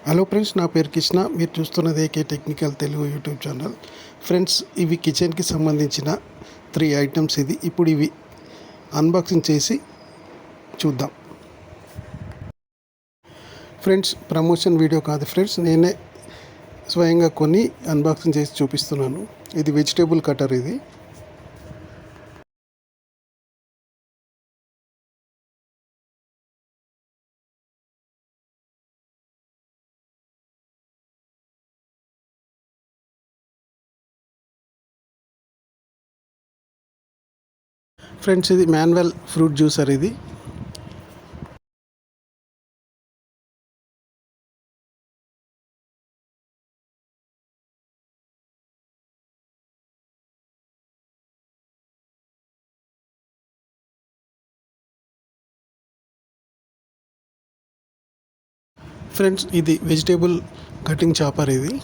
Hello friends, నా పేరు కృష్ణ. మీరు చూస్తున్నది AK technical Telugu YouTube channel. Friends, ఇవి కిచెన్కి సంబంధించిన 3 ఐటమ్స్. ఇప్పుడు ఇవి అన్బాక్సింగ్ చేసి చూద్దాం. ఫ్రెండ్స్, ప్రమోషన్ వీడియో కాదు ఫ్రెండ్స్, నేనే స్వయంగా కొని అన్బాక్సింగ్ చేసి చూపిస్తున్నాను. ఇది వెజిటేబుల్ కటర్. ఇది ఫ్రెండ్స్, ఇది మాన్యువల్ ఫ్రూట్ జ్యూసర్. ఇది ఫ్రెండ్స్, ఇది వెజిటేబుల్ కటింగ్ చాపర్. ఇది